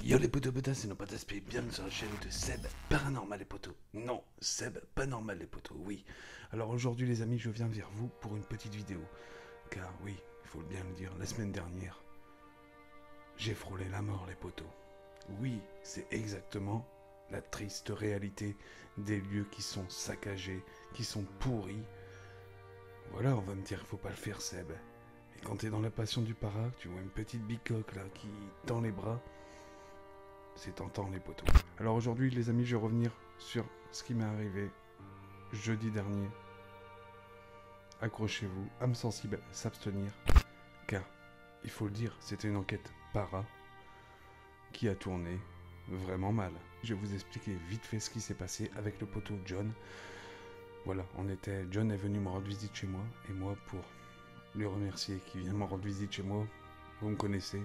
Yo les potos potas, c'est nos potes SP, bienvenue sur la chaîne de Seb Paranormal les potos. Non, Seb pas normal les potos, oui. Alors aujourd'hui les amis, je viens vers vous pour une petite vidéo. Car oui, il faut bien le dire, la semaine dernière, j'ai frôlé la mort les potos. Oui, c'est exactement la triste réalité des lieux qui sont saccagés, qui sont pourris. Voilà, on va me dire, il faut pas le faire Seb. Et quand t'es dans la passion du para, tu vois une petite bicoque là qui tend les bras, c'est tentant les potos. Alors aujourd'hui les amis, je vais revenir sur ce qui m'est arrivé jeudi dernier. Accrochez-vous, âme sensible, s'abstenir, car, il faut le dire, c'était une enquête para qui a tourné vraiment mal. Je vais vous expliquer vite fait ce qui s'est passé avec le poteau John. Voilà, John est venu me rendre visite chez moi, et moi pour lui remercier qu'il vient me rendre visite chez moi, vous me connaissez,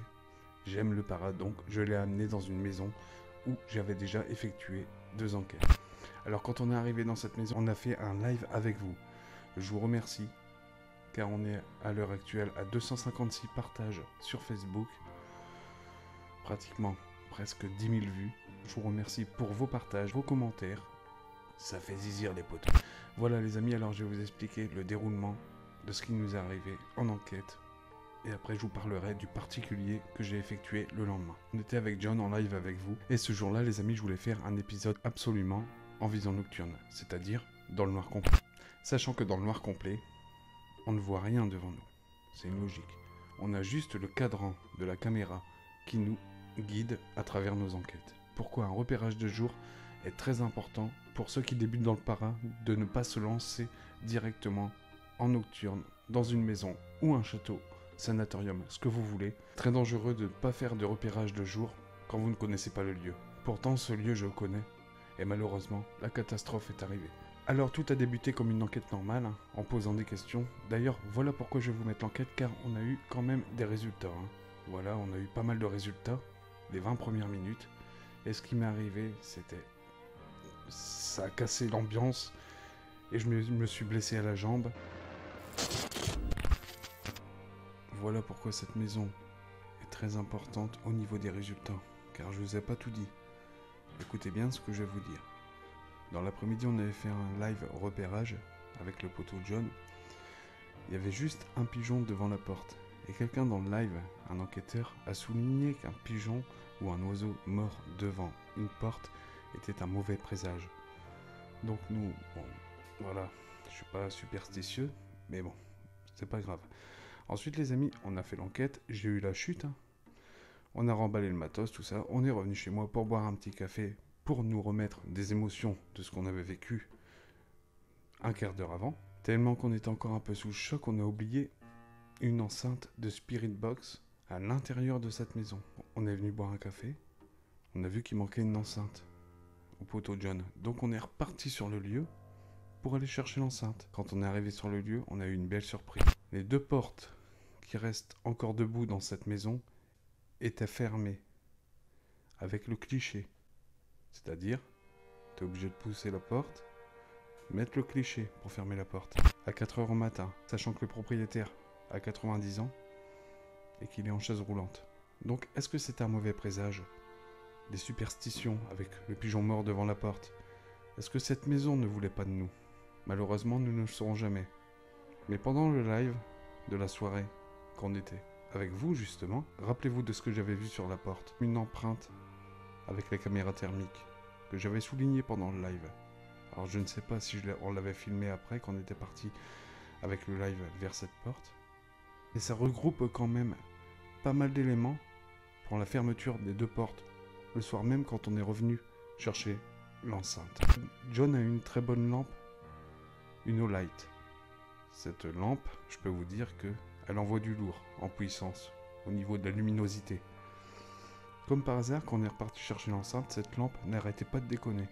j'aime le para, donc je l'ai amené dans une maison où j'avais déjà effectué 2 enquêtes. Alors quand on est arrivé dans cette maison, on a fait un live avec vous. Je vous remercie, car on est à l'heure actuelle à 256 partages sur Facebook. Pratiquement presque 10 000 vues. Je vous remercie pour vos partages, vos commentaires. Ça fait zizir les potes. Voilà les amis, alors je vais vous expliquer le déroulement de ce qui nous est arrivé en enquête. Et après je vous parlerai du particulier que j'ai effectué le lendemain. On était avec John en live avec vous. Et ce jour-là les amis, je voulais faire un épisode absolument en vision nocturne. C'est-à-dire dans le noir complet. Sachant que dans le noir complet, on ne voit rien devant nous. C'est une logique. On a juste le cadran de la caméra qui nous guide à travers nos enquêtes. Pourquoi un repérage de jour est très important pour ceux qui débutent dans le para, de ne pas se lancer directement en nocturne dans une maison ou un château, sanatorium, ce que vous voulez. Très dangereux de ne pas faire de repérage de jour quand vous ne connaissez pas le lieu. Pourtant ce lieu je le connais et malheureusement la catastrophe est arrivée. Alors tout a débuté comme une enquête normale, en posant des questions. D'ailleurs, voilà pourquoi je vais vous mettre l'enquête, car on a eu quand même des résultats. Voilà, on a eu pas mal de résultats, les 20 premières minutes. Et ce qui m'est arrivé, ça a cassé l'ambiance, et je me suis blessé à la jambe. Voilà pourquoi cette maison est très importante au niveau des résultats, car je vous ai pas tout dit. Écoutez bien ce que je vais vous dire. Dans l'après-midi, on avait fait un live repérage avec le poteau John. Il y avait juste un pigeon devant la porte. Et quelqu'un dans le live, un enquêteur, a souligné qu'un pigeon ou un oiseau mort devant une porte était un mauvais présage. Donc nous, bon, voilà, je suis pas superstitieux, mais bon, c'est pas grave. Ensuite les amis, on a fait l'enquête, j'ai eu la chute. On a remballé le matos, tout ça. On est revenu chez moi pour boire un petit café, pour nous remettre des émotions de ce qu'on avait vécu un quart d'heure avant. Tellement qu'on était encore un peu sous le choc, on a oublié une enceinte de Spirit Box à l'intérieur de cette maison. On est venu boire un café, on a vu qu'il manquait une enceinte au poteau John. Donc on est reparti sur le lieu pour aller chercher l'enceinte. Quand on est arrivé sur le lieu, on a eu une belle surprise. Les 2 portes qui restent encore debout dans cette maison étaient fermées avec le cliché. C'est-à-dire, tu es obligé de pousser la porte, mettre le cliché pour fermer la porte. À 4 h au matin, sachant que le propriétaire a 90 ans et qu'il est en chaise roulante. Donc, est-ce que c'est un mauvais présage? Des superstitions avec le pigeon mort devant la porte? Est-ce que cette maison ne voulait pas de nous? Malheureusement, nous ne le saurons jamais. Mais pendant le live de la soirée qu'on était avec vous justement, rappelez-vous de ce que j'avais vu sur la porte. Une empreinte avec la caméra thermique que j'avais souligné pendant le live. Alors je ne sais pas si on l'avait filmé après quand on était parti avec le live vers cette porte. Et ça regroupe quand même pas mal d'éléments pour la fermeture des 2 portes le soir même quand on est revenu chercher l'enceinte. John a une très bonne lampe, une Olight. Cette lampe, je peux vous dire que elle envoie du lourd en puissance au niveau de la luminosité. Comme par hasard, quand on est reparti chercher l'enceinte, cette lampe n'arrêtait pas de déconner.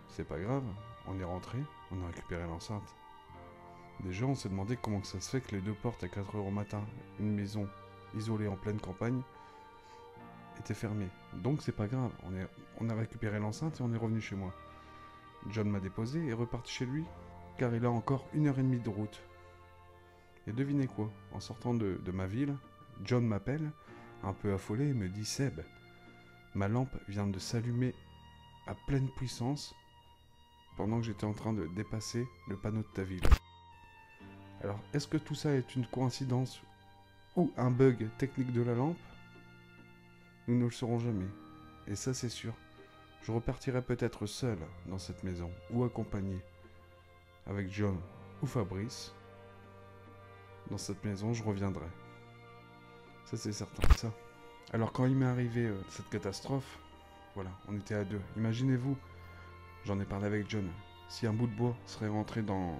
C'est pas grave, on est rentré, on a récupéré l'enceinte. Déjà, on s'est demandé comment que ça se fait que les 2 portes à 4 h au matin, une maison isolée en pleine campagne, étaient fermées. Donc c'est pas grave, on a récupéré l'enceinte et on est revenu chez moi. John m'a déposé et est reparti chez lui, car il a encore 1h30 de route. Et devinez quoi, en sortant de ma ville, John m'appelle, un peu affolé, et me dit « Seb, Ma lampe vient de s'allumer à pleine puissance pendant que j'étais en train de dépasser le panneau de ta ville. Alors, est-ce que tout ça est une coïncidence ou un bug technique de la lampe? Nous ne le saurons jamais. Et ça, c'est sûr. Je repartirai peut-être seul dans cette maison, ou accompagné, avec John ou Fabrice. Dans cette maison, je reviendrai. Ça, c'est certain. Ça. Alors, quand il m'est arrivé cette catastrophe, voilà, on était à deux. Imaginez-vous, j'en ai parlé avec John, si un bout de bois serait rentré dans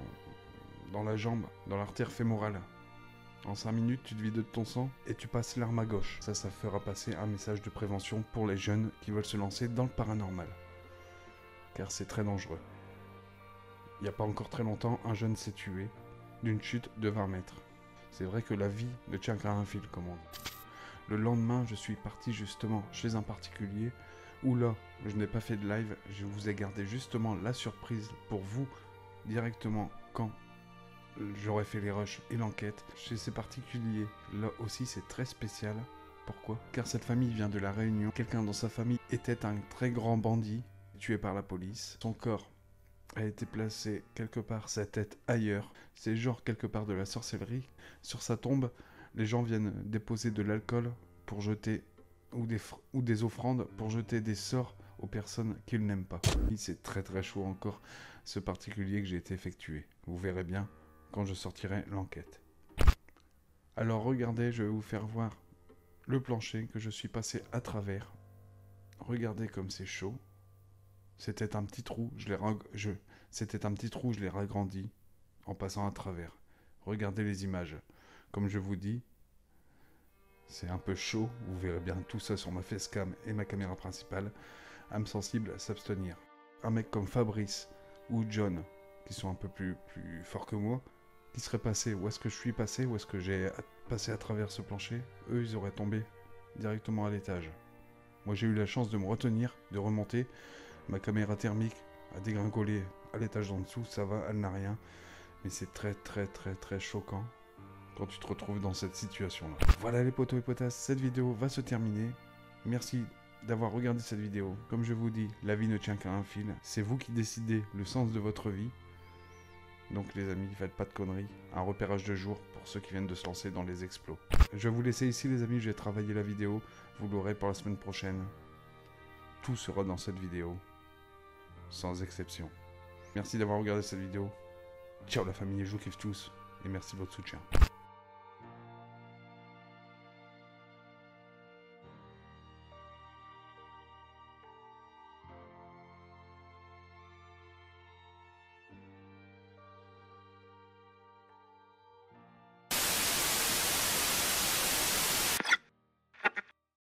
la jambe, dans l'artère fémorale. En 5 minutes, tu te vides de ton sang et tu passes l'arme à gauche. Ça fera passer un message de prévention pour les jeunes qui veulent se lancer dans le paranormal. Car c'est très dangereux. Il n'y a pas encore très longtemps, un jeune s'est tué d'une chute de 20 mètres. C'est vrai que la vie ne tient qu'à un fil, comme on dit. Le lendemain, je suis parti justement chez un particulier où là, je n'ai pas fait de live. Je vous ai gardé justement la surprise pour vous directement quand j'aurais fait les rushs et l'enquête. Chez ces particuliers, là aussi c'est très spécial. Pourquoi? Car cette famille vient de la Réunion. Quelqu'un dans sa famille était un très grand bandit, tué par la police. Son corps a été placé quelque part, sa tête ailleurs. C'est genre quelque part de la sorcellerie. Sur sa tombe, les gens viennent déposer de l'alcool pour jeter, ou des offrandes pour jeter des sorts aux personnes qu'ils n'aiment pas. C'est très très chaud encore, ce particulier que j'ai été effectué. Vous verrez bien quand je sortirai l'enquête. Alors regardez, je vais vous faire voir le plancher que je suis passé à travers. Regardez comme c'est chaud. C'était un petit trou, je l'ai ragrandi en passant à travers. Regardez les images. Comme je vous dis, c'est un peu chaud. Vous verrez bien tout ça sur ma facecam et ma caméra principale. Âme sensible à s'abstenir. Un mec comme Fabrice ou John, qui sont un peu plus forts que moi, qui seraient passés, où est-ce que je suis passé, où est-ce que j'ai passé à travers ce plancher, eux ils auraient tombé directement à l'étage. Moi j'ai eu la chance de me retenir, de remonter, ma caméra thermique a dégringolé à l'étage d'en dessous, ça va, elle n'a rien, mais c'est très très très très choquant quand tu te retrouves dans cette situation là. Voilà les potos et potasses, cette vidéo va se terminer, merci d'avoir regardé cette vidéo. Comme je vous dis, la vie ne tient qu'à un fil, c'est vous qui décidez le sens de votre vie. Donc les amis, faites pas de conneries. Un repérage de jour pour ceux qui viennent de se lancer dans les explos. Je vais vous laisser ici les amis, je vais travailler la vidéo. Vous l'aurez pour la semaine prochaine. Tout sera dans cette vidéo. Sans exception. Merci d'avoir regardé cette vidéo. Ciao la famille, je vous kiffe tous. Et merci de votre soutien.